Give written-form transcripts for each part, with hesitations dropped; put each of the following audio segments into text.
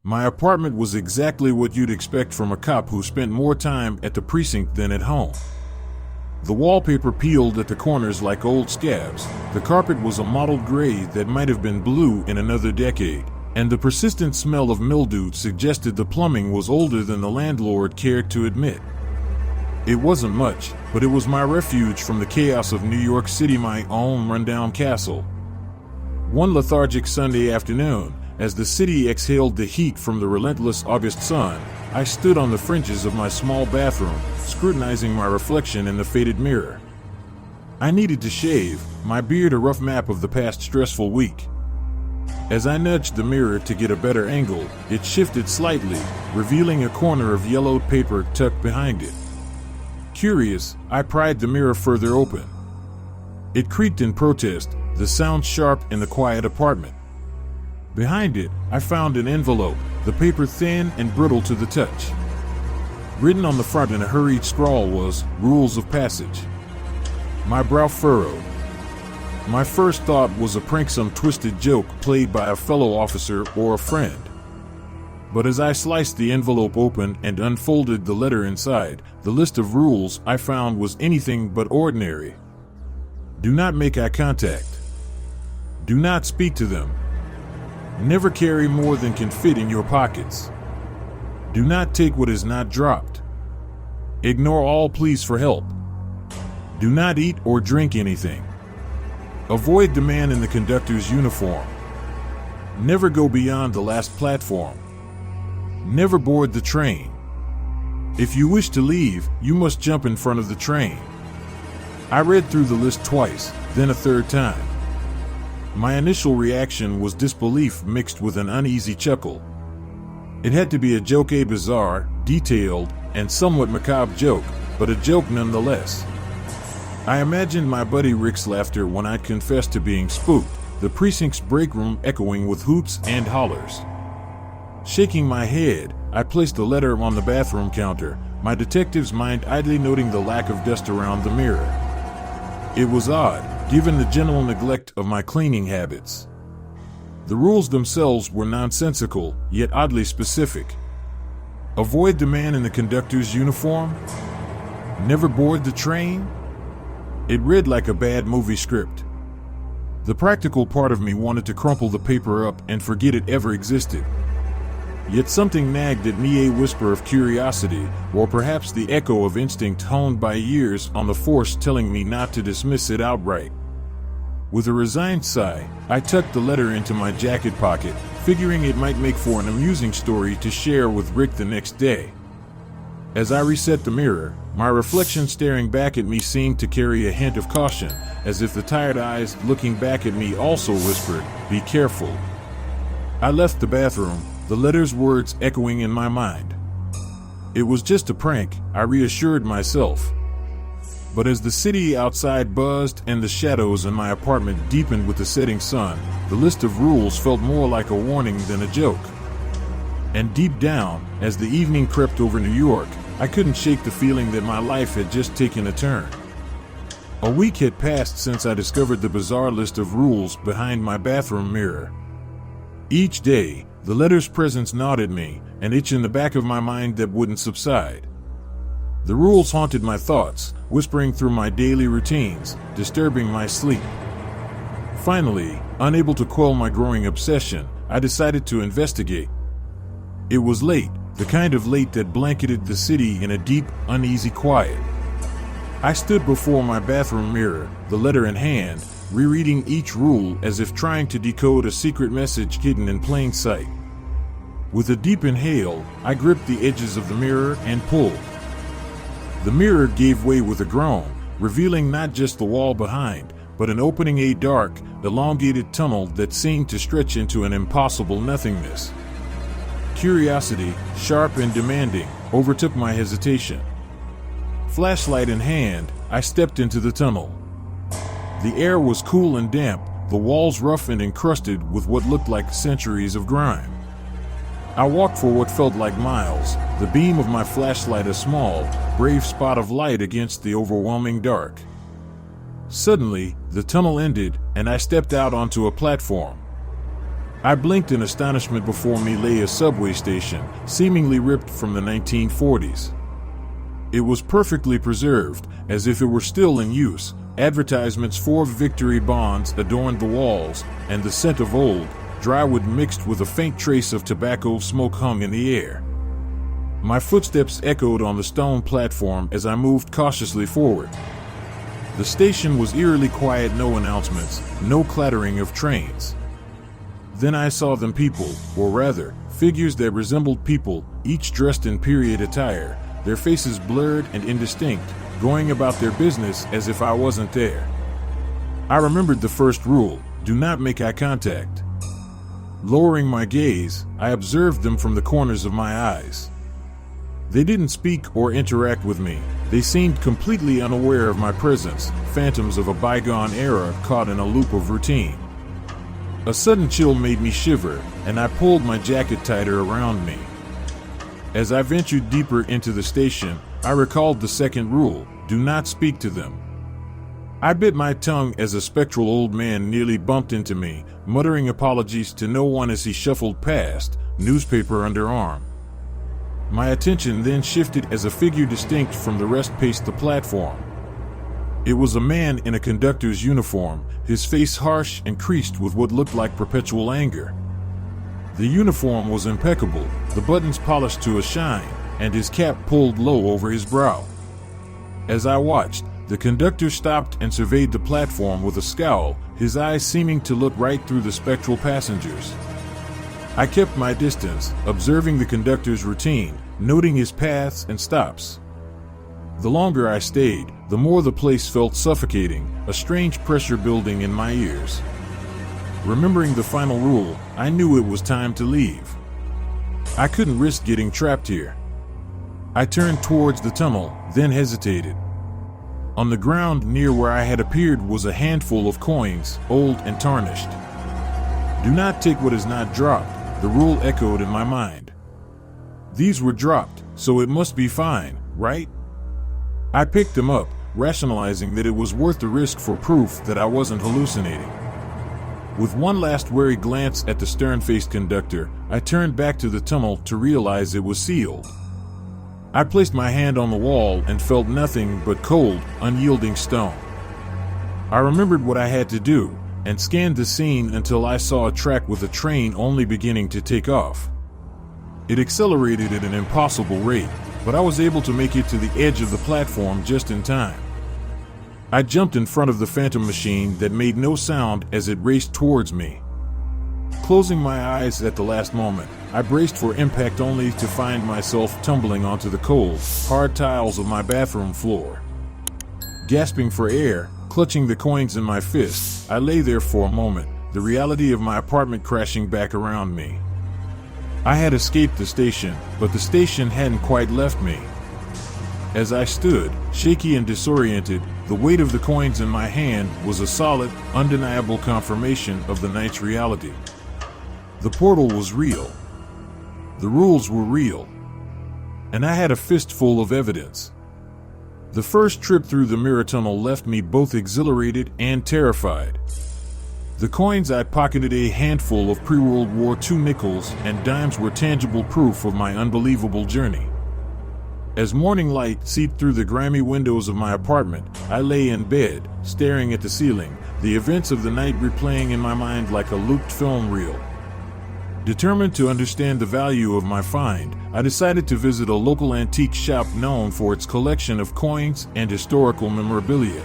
My apartment was exactly what you'd expect from a cop who spent more time at the precinct than at home. The wallpaper peeled at the corners like old scabs, the carpet was a mottled gray that might have been blue in another decade, and the persistent smell of mildew suggested the plumbing was older than the landlord cared to admit. It wasn't much, but it was my refuge from the chaos of New York City, my own rundown castle. One lethargic Sunday afternoon, as the city exhaled the heat from the relentless August sun, I stood on the fringes of my small bathroom, scrutinizing my reflection in the faded mirror. I needed to shave, my beard a rough map of the past stressful week. As I nudged the mirror to get a better angle, it shifted slightly, revealing a corner of yellowed paper tucked behind it. Curious, I pried the mirror further open. It creaked in protest, the sound sharp in the quiet apartment. Behind it, I found an envelope, the paper thin and brittle to the touch. Written on the front in a hurried scrawl was, "Rules of Passage." My brow furrowed. My first thought was a prank, some twisted joke played by a fellow officer or a friend. But as I sliced the envelope open and unfolded the letter inside, the list of rules I found was anything but ordinary. Do not make eye contact. Do not speak to them. Never carry more than can fit in your pockets. Do not take what is not dropped. Ignore all pleas for help. Do not eat or drink anything. Avoid the man in the conductor's uniform. Never go beyond the last platform. Never board the train. If you wish to leave, you must jump in front of the train. I read through the list twice, then a third time. My initial reaction was disbelief mixed with an uneasy chuckle. It had to be a joke, a bizarre, detailed, and somewhat macabre joke, but a joke nonetheless. I imagined my buddy Rick's laughter when I'd confessed to being spooked, the precinct's break room echoing with hoots and hollers. Shaking my head, I placed the letter on the bathroom counter, my detective's mind idly noting the lack of dust around the mirror. It was odd, given the general neglect of my cleaning habits. The rules themselves were nonsensical, yet oddly specific. Avoid the man in the conductor's uniform? Never board the train? It read like a bad movie script. The practical part of me wanted to crumple the paper up and forget it ever existed. Yet something nagged at me, a whisper of curiosity, or perhaps the echo of instinct honed by years on the force telling me not to dismiss it outright. With a resigned sigh, I tucked the letter into my jacket pocket, figuring it might make for an amusing story to share with Rick the next day. As I reset the mirror, my reflection staring back at me seemed to carry a hint of caution, as if the tired eyes looking back at me also whispered, "Be careful." I left the bathroom, the letter's words echoing in my mind. It was just a prank, I reassured myself. But as the city outside buzzed and the shadows in my apartment deepened with the setting sun, the list of rules felt more like a warning than a joke. And deep down, as the evening crept over New York, I couldn't shake the feeling that my life had just taken a turn. A week had passed since I discovered the bizarre list of rules behind my bathroom mirror. Each day, the letter's presence gnawed at me, an itch in the back of my mind that wouldn't subside. The rules haunted my thoughts, whispering through my daily routines, disturbing my sleep. Finally, unable to quell my growing obsession, I decided to investigate. It was late, the kind of late that blanketed the city in a deep, uneasy quiet. I stood before my bathroom mirror, the letter in hand, rereading each rule as if trying to decode a secret message hidden in plain sight. With a deep inhale, I gripped the edges of the mirror and pulled. The mirror gave way with a groan, revealing not just the wall behind, but an opening, a dark, elongated tunnel that seemed to stretch into an impossible nothingness. Curiosity, sharp and demanding, overtook my hesitation. Flashlight in hand, I stepped into the tunnel. The air was cool and damp, the walls rough and encrusted with what looked like centuries of grime. I walked for what felt like miles, the beam of my flashlight a small, brave spot of light against the overwhelming dark. Suddenly, the tunnel ended, and I stepped out onto a platform. I blinked in astonishment. Before me lay a subway station, seemingly ripped from the 1940s. It was perfectly preserved, as if it were still in use. Advertisements for victory bonds adorned the walls, and the scent of old, dry wood mixed with a faint trace of tobacco smoke hung in the air. My footsteps echoed on the stone platform as I moved cautiously forward. The station was eerily quiet, no announcements, no clattering of trains. Then I saw them, people, or rather, figures that resembled people, each dressed in period attire, their faces blurred and indistinct, going about their business as if I wasn't there. I remembered the first rule: do not make eye contact. Lowering my gaze, I observed them from the corners of my eyes. They didn't speak or interact with me. They seemed completely unaware of my presence, phantoms of a bygone era caught in a loop of routine. A sudden chill made me shiver, and I pulled my jacket tighter around me. As I ventured deeper into the station, I recalled the second rule: do not speak to them. I bit my tongue as a spectral old man nearly bumped into me, muttering apologies to no one as he shuffled past, newspaper under arm. My attention then shifted as a figure distinct from the rest paced the platform. It was a man in a conductor's uniform, his face harsh and creased with what looked like perpetual anger. The uniform was impeccable, the buttons polished to a shine, and his cap pulled low over his brow. As I watched, the conductor stopped and surveyed the platform with a scowl, his eyes seeming to look right through the spectral passengers. I kept my distance, observing the conductor's routine, noting his paths and stops. The longer I stayed, the more the place felt suffocating, a strange pressure building in my ears. Remembering the final rule, I knew it was time to leave. I couldn't risk getting trapped here. I turned towards the tunnel, then hesitated. On the ground near where I had appeared was a handful of coins, old and tarnished. Do not take what is not dropped, the rule echoed in my mind. These were dropped, so it must be fine, right? I picked them up, rationalizing that it was worth the risk for proof that I wasn't hallucinating. With one last wary glance at the stern-faced conductor, I turned back to the tunnel to realize it was sealed. I placed my hand on the wall and felt nothing but cold, unyielding stone. I remembered what I had to do, and scanned the scene until I saw a track with a train only beginning to take off. It accelerated at an impossible rate, but I was able to make it to the edge of the platform just in time. I jumped in front of the phantom machine that made no sound as it raced towards me. Closing my eyes at the last moment, I braced for impact only to find myself tumbling onto the cold, hard tiles of my bathroom floor. Gasping for air, clutching the coins in my fists, I lay there for a moment, the reality of my apartment crashing back around me. I had escaped the station, but the station hadn't quite left me. As I stood, shaky and disoriented, the weight of the coins in my hand was a solid, undeniable confirmation of the night's reality. The portal was real. The rules were real. And I had a fistful of evidence. The first trip through the mirror tunnel left me both exhilarated and terrified. The coins I'd pocketed, a handful of pre-World War II nickels and dimes, were tangible proof of my unbelievable journey. As morning light seeped through the grimy windows of my apartment, I lay in bed, staring at the ceiling, the events of the night replaying in my mind like a looped film reel. Determined to understand the value of my find, I decided to visit a local antique shop known for its collection of coins and historical memorabilia.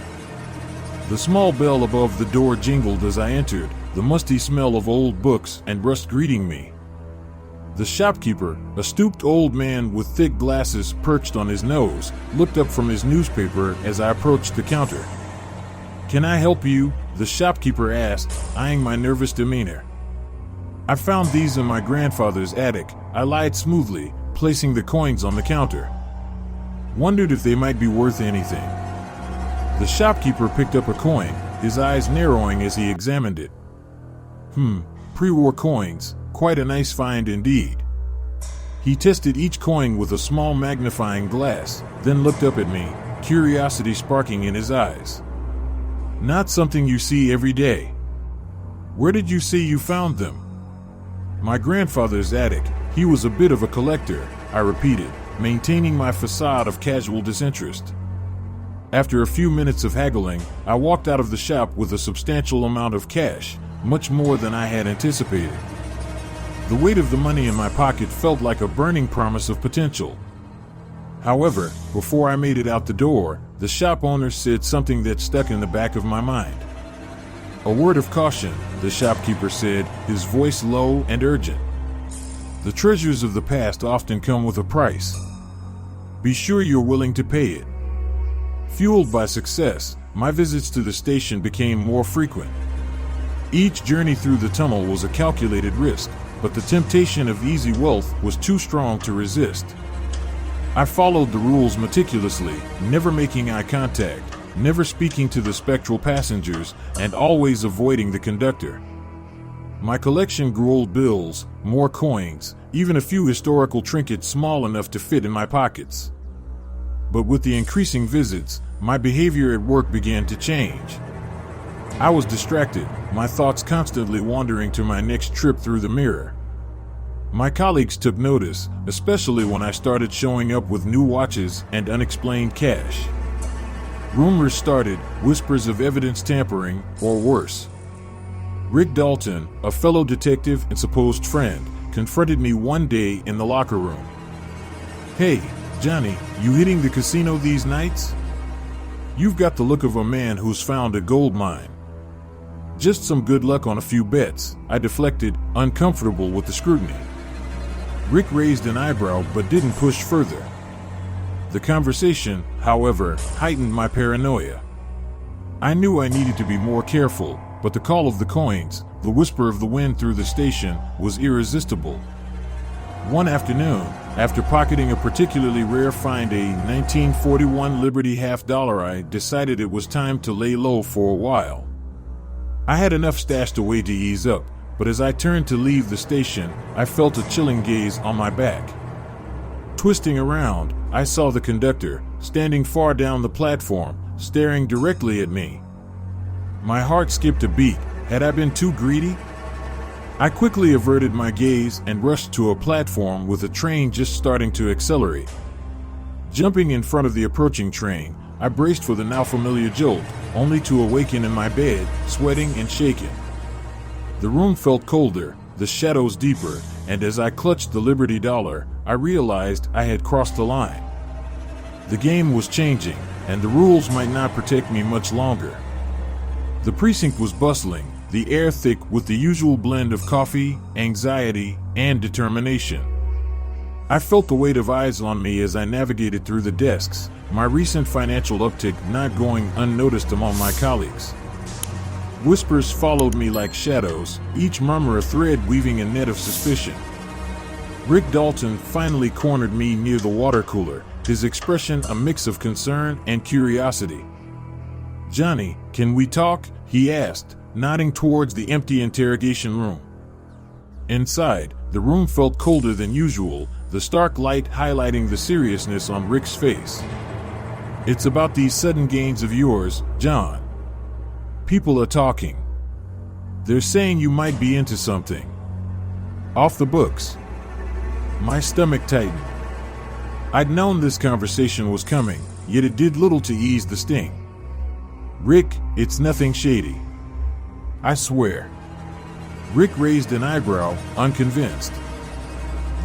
The small bell above the door jingled as I entered, the musty smell of old books and rust greeting me. The shopkeeper, a stooped old man with thick glasses perched on his nose, looked up from his newspaper as I approached the counter. "Can I help you?" the shopkeeper asked, eyeing my nervous demeanor. "I found these in my grandfather's attic," I lied smoothly, placing the coins on the counter. Wondered if they might be worth anything. The shopkeeper picked up a coin, his eyes narrowing as he examined it. Pre-war coins, quite a nice find indeed. He tested each coin with a small magnifying glass, then looked up at me, curiosity sparking in his eyes. "Not something you see every day. Where did you say you found them?" My grandfather's attic. He was a bit of a collector, I repeated, maintaining my facade of casual disinterest. After a few minutes of haggling, I walked out of the shop with a substantial amount of cash, much more than I had anticipated. The weight of the money in my pocket felt like a burning promise of potential. However, before I made it out the door, the shop owner said something that stuck in the back of my mind. "A word of caution," the shopkeeper said, his voice low and urgent. "The treasures of the past often come with a price. Be sure you're willing to pay it." Fueled by success, my visits to the station became more frequent. Each journey through the tunnel was a calculated risk, but the temptation of easy wealth was too strong to resist. I followed the rules meticulously, never making eye contact, never speaking to the spectral passengers, and always avoiding the conductor. My collection grew: old bills, more coins, even a few historical trinkets small enough to fit in my pockets. But with the increasing visits, my behavior at work began to change. I was distracted, my thoughts constantly wandering to my next trip through the mirror. My colleagues took notice, especially when I started showing up with new watches and unexplained cash. Rumors started, whispers of evidence tampering, or worse. Rick Dalton, a fellow detective and supposed friend, confronted me one day in the locker room. "Hey, Johnny, you hitting the casino these nights? You've got the look of a man who's found a gold mine." "Just some good luck on a few bets," I deflected, uncomfortable with the scrutiny. Rick raised an eyebrow but didn't push further. The conversation, however, heightened my paranoia. I knew I needed to be more careful, but the call of the coins, the whisper of the wind through the station, was irresistible. One afternoon, after pocketing a particularly rare find, a 1941 Liberty $50, I decided it was time to lay low for a while. I had enough stashed away to ease up, but as I turned to leave the station, I felt a chilling gaze on my back. Twisting around, I saw the conductor, standing far down the platform, staring directly at me. My heart skipped a beat. Had I been too greedy? I quickly averted my gaze and rushed to a platform with a train just starting to accelerate. Jumping in front of the approaching train, I braced for the now familiar jolt, only to awaken in my bed, sweating and shaking. The room felt colder, the shadows deeper, and as I clutched the Liberty dollar, I realized I had crossed the line. The game was changing, and the rules might not protect me much longer. The precinct was bustling, the air thick with the usual blend of coffee, anxiety, and determination. I felt the weight of eyes on me as I navigated through the desks, my recent financial uptick not going unnoticed among my colleagues. Whispers followed me like shadows, each murmur a thread weaving a net of suspicion. Rick Dalton finally cornered me near the water cooler, his expression a mix of concern and curiosity. "Johnny, can we talk?" he asked, nodding towards the empty interrogation room. Inside, the room felt colder than usual, the stark light highlighting the seriousness on Rick's face. "It's about these sudden gains of yours, John. People are talking. They're saying you might be into something. Off the books." My stomach tightened. I'd known this conversation was coming, yet it did little to ease the sting. "Rick, it's nothing shady. I swear." Rick raised an eyebrow, unconvinced.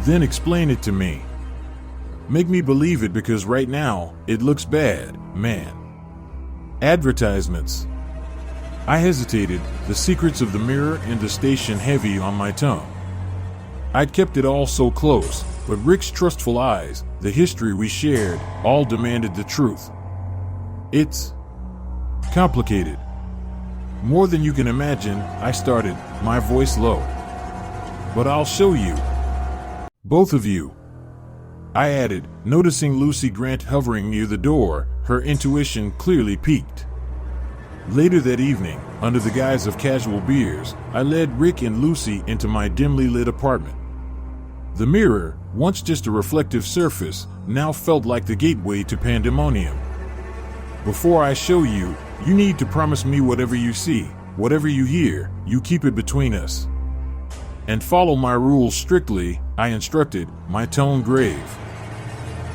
"Then explain it to me. Make me believe it, because right now, it looks bad, man." "Advertisements." I hesitated, the secrets of the mirror and the station heavy on my tongue. I'd kept it all so close, but Rick's trustful eyes, the history we shared, all demanded the truth. "It's complicated. More than you can imagine," I started, my voice low. "But I'll show you. Both of you," I added, noticing Lucy Grant hovering near the door, her intuition clearly piqued. Later that evening, under the guise of casual beers, I led Rick and Lucy into my dimly lit apartment. The mirror, once just a reflective surface, now felt like the gateway to pandemonium. "Before I show you, you need to promise me whatever you see, whatever you hear, you keep it between us." And follow my rules strictly, I instructed, my tone grave.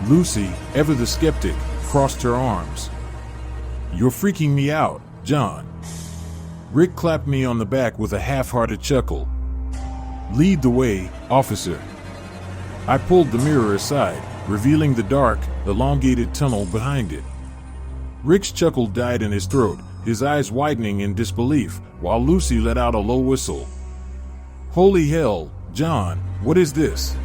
Lucy, ever the skeptic, crossed her arms. You're freaking me out, John. Rick clapped me on the back with a half-hearted chuckle. Lead the way, officer. I pulled the mirror aside, revealing the dark, elongated tunnel behind it. Rick's chuckle died in his throat, his eyes widening in disbelief, while Lucy let out a low whistle. Holy hell, John, what is this?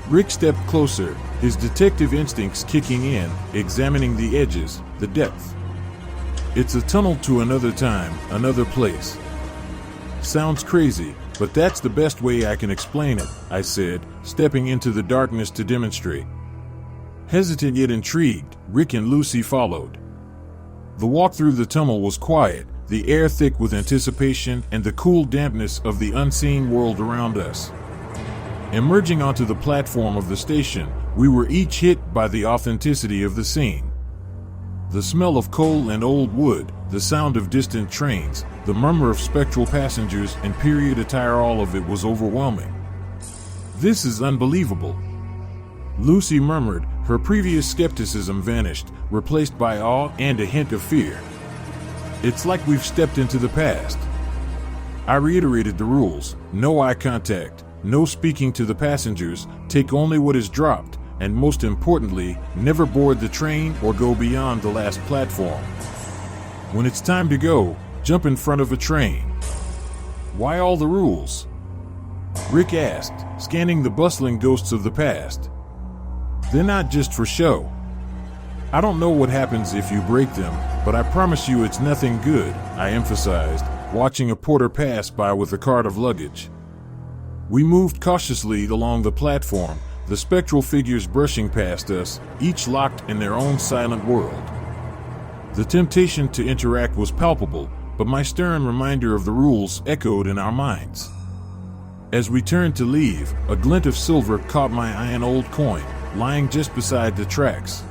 Rick stepped closer, his detective instincts kicking in, examining the edges, the depth. It's a tunnel to another time, another place. Sounds crazy, but that's the best way I can explain it, I said, stepping into the darkness to demonstrate. Hesitant yet intrigued, Rick and Lucy followed. The walk through the tunnel was quiet, the air thick with anticipation and the cool dampness of the unseen world around us. Emerging onto the platform of the station, we were each hit by the authenticity of the scene. The smell of coal and old wood, the sound of distant trains, the murmur of spectral passengers and period attire, all of it was overwhelming. This is unbelievable. Lucy murmured, her previous skepticism vanished, replaced by awe and a hint of fear. It's like we've stepped into the past. I reiterated the rules: no eye contact, no speaking to the passengers, take only what is dropped, and most importantly, never board the train or go beyond the last platform. When it's time to go, jump in front of a train. Why all the rules? Rick asked, scanning the bustling ghosts of the past. They're not just for show. I don't know what happens if you break them, but I promise you it's nothing good, I emphasized, watching a porter pass by with a cart of luggage. We moved cautiously along the platform, the spectral figures brushing past us, each locked in their own silent world. The temptation to interact was palpable, but my stern reminder of the rules echoed in our minds. As we turned to leave, a glint of silver caught my eye, an old coin, lying just beside the tracks.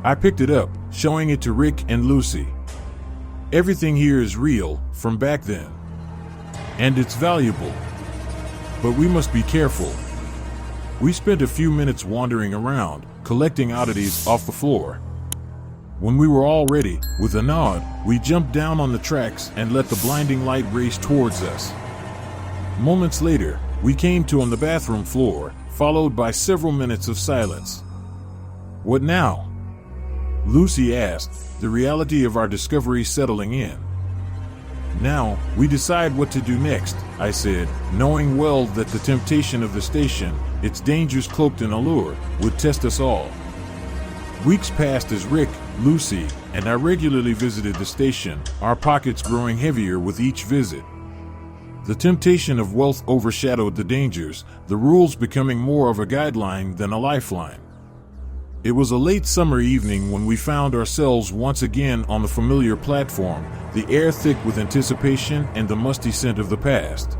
I picked it up, showing it to Rick and Lucy. Everything here is real, from back then. And it's valuable. But we must be careful. We spent a few minutes wandering around, collecting oddities off the floor. When we were all ready, with a nod, we jumped down on the tracks and let the blinding light race towards us. Moments later, we came to on the bathroom floor, followed by several minutes of silence. What now? Lucy asked, the reality of our discovery settling in. Now, we decide what to do next, I said, knowing well that the temptation of the station, its dangers cloaked in allure, would test us all. Weeks passed as Rick, Lucy, and I regularly visited the station, our pockets growing heavier with each visit. The temptation of wealth overshadowed the dangers, the rules becoming more of a guideline than a lifeline. It was a late summer evening when we found ourselves once again on the familiar platform, the air thick with anticipation and the musty scent of the past.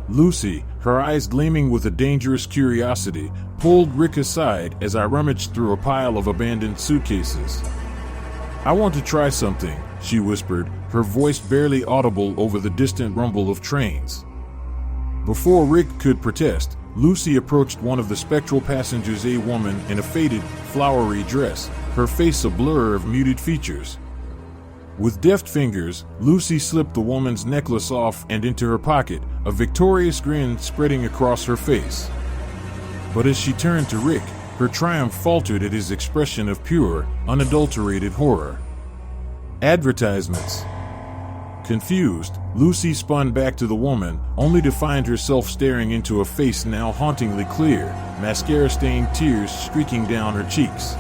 Lucy, her eyes gleaming with a dangerous curiosity, pulled Rick aside as I rummaged through a pile of abandoned suitcases. I want to try something, she whispered, her voice barely audible over the distant rumble of trains. Before Rick could protest, Lucy approached one of the spectral passengers, a woman in a faded, flowery dress, her face a blur of muted features. With deft fingers, Lucy slipped the woman's necklace off and into her pocket, a victorious grin spreading across her face. But as she turned to Rick, her triumph faltered at his expression of pure, unadulterated horror. Advertisements. Confused, Lucy spun back to the woman, only to find herself staring into a face now hauntingly clear, mascara-stained tears streaking down her cheeks.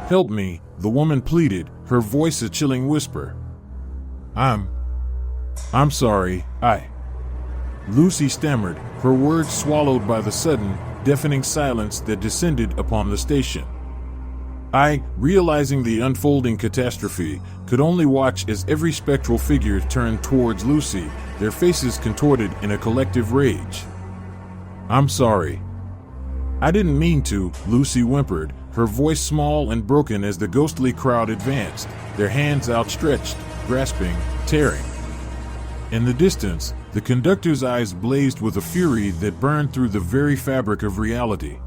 Help me, the woman pleaded, her voice a chilling whisper. I'm sorry, Lucy stammered, her words swallowed by the sudden, deafening silence that descended upon the station. I, realizing the unfolding catastrophe, could only watch as every spectral figure turned towards Lucy, their faces contorted in a collective rage. I'm sorry. I didn't mean to, Lucy whimpered, her voice small and broken as the ghostly crowd advanced, their hands outstretched, grasping, tearing. In the distance, The conductor's eyes blazed with a fury that burned through the very fabric of reality.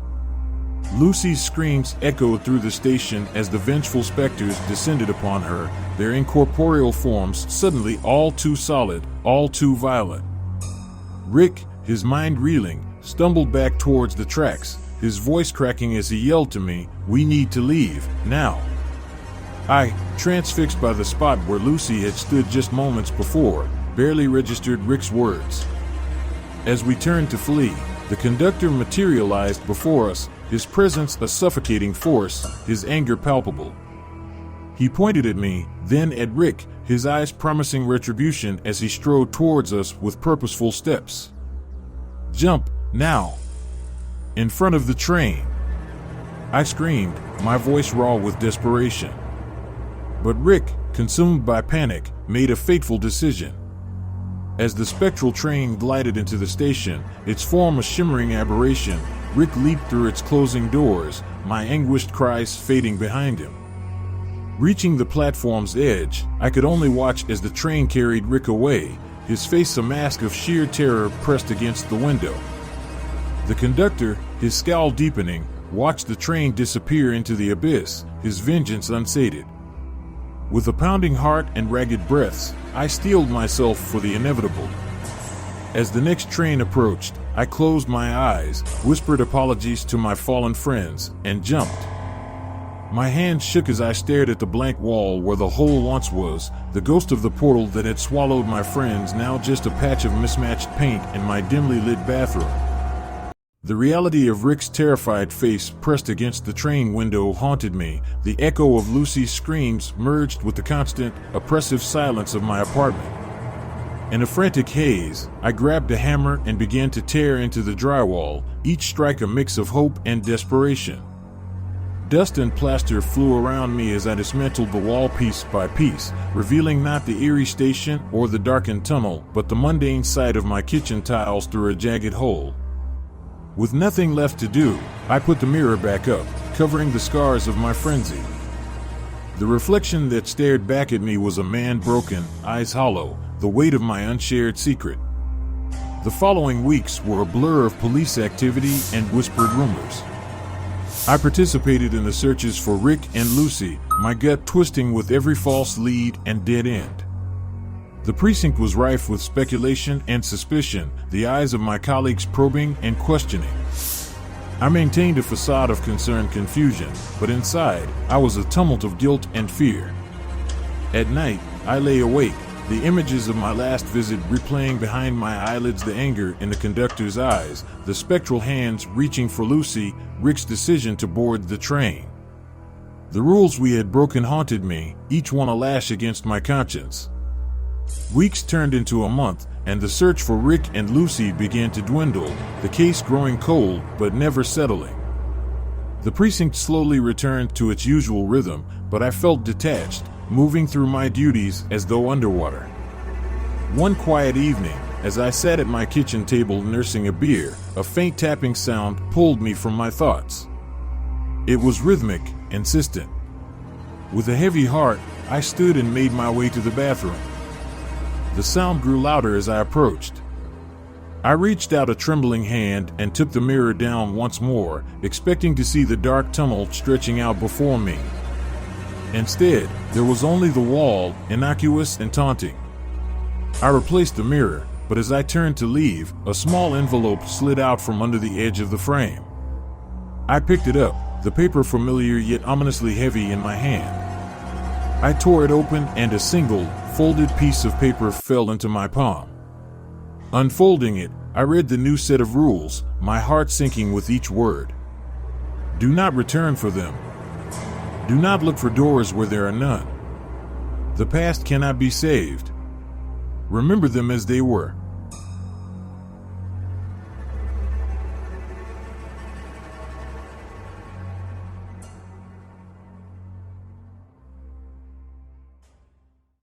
Lucy's screams echoed through the station as the vengeful specters descended upon her, their incorporeal forms suddenly all too solid, all too violent. Rick, his mind reeling, stumbled back towards the tracks, his voice cracking as he yelled to me, "We need to leave, now." I, transfixed by the spot where Lucy had stood just moments before, barely registered Rick's words. As we turned to flee, the conductor materialized before us, his presence a suffocating force, his anger palpable. He pointed at me, then at Rick, his eyes promising retribution as he strode towards us with purposeful steps. "Jump, now! In front of the train!" I screamed, my voice raw with desperation. But Rick, consumed by panic, made a fateful decision. As the spectral train glided into the station, its form a shimmering aberration, Rick leaped through its closing doors, my anguished cries fading behind him. Reaching the platform's edge, I could only watch as the train carried Rick away, his face a mask of sheer terror pressed against the window. The conductor, his scowl deepening, watched the train disappear into the abyss, his vengeance unsated. With a pounding heart and ragged breaths, I steeled myself for the inevitable. As the next train approached, I closed my eyes, whispered apologies to my fallen friends, and jumped. My hands shook as I stared at the blank wall where the hole once was, the ghost of the portal that had swallowed my friends, now just a patch of mismatched paint in my dimly lit bathroom. The reality of Rick's terrified face pressed against the train window haunted me, the echo of Lucy's screams merged with the constant, oppressive silence of my apartment. In a frantic haze, I grabbed a hammer and began to tear into the drywall, each strike a mix of hope and desperation. Dust and plaster flew around me as I dismantled the wall piece by piece, revealing not the eerie station or the darkened tunnel, but the mundane sight of my kitchen tiles through a jagged hole. With nothing left to do, I put the mirror back up, covering the scars of my frenzy. The reflection that stared back at me was a man broken, eyes hollow, the weight of my unshared secret. The following weeks were a blur of police activity and whispered rumors. I participated in the searches for Rick and Lucy, my gut twisting with every false lead and dead end. The precinct was rife with speculation and suspicion, the eyes of my colleagues probing and questioning. I maintained a facade of concerned confusion, but inside, I was a tumult of guilt and fear. At night, I lay awake, the images of my last visit replaying behind my eyelids, the anger in the conductor's eyes, the spectral hands reaching for Lucy, Rick's decision to board the train. The rules we had broken haunted me, each one a lash against my conscience. Weeks turned into a month, and the search for Rick and Lucy began to dwindle, the case growing cold but never settling. The precinct slowly returned to its usual rhythm, but I felt detached, moving through my duties as though underwater. One quiet evening, as I sat at my kitchen table nursing a beer, a faint tapping sound pulled me from my thoughts. It was rhythmic, insistent. With a heavy heart, I stood and made my way to the bathroom. The sound grew louder as I approached. I reached out a trembling hand and took the mirror down once more, expecting to see the dark tunnel stretching out before me. Instead, there was only the wall, innocuous and taunting. I replaced the mirror, but as I turned to leave, a small envelope slid out from under the edge of the frame. I picked it up, the paper familiar yet ominously heavy in my hand. I tore it open and a single, folded piece of paper fell into my palm. Unfolding it, I read the new set of rules, my heart sinking with each word. Do not return for them. Do not look for doors where there are none. The past cannot be saved. Remember them as they were.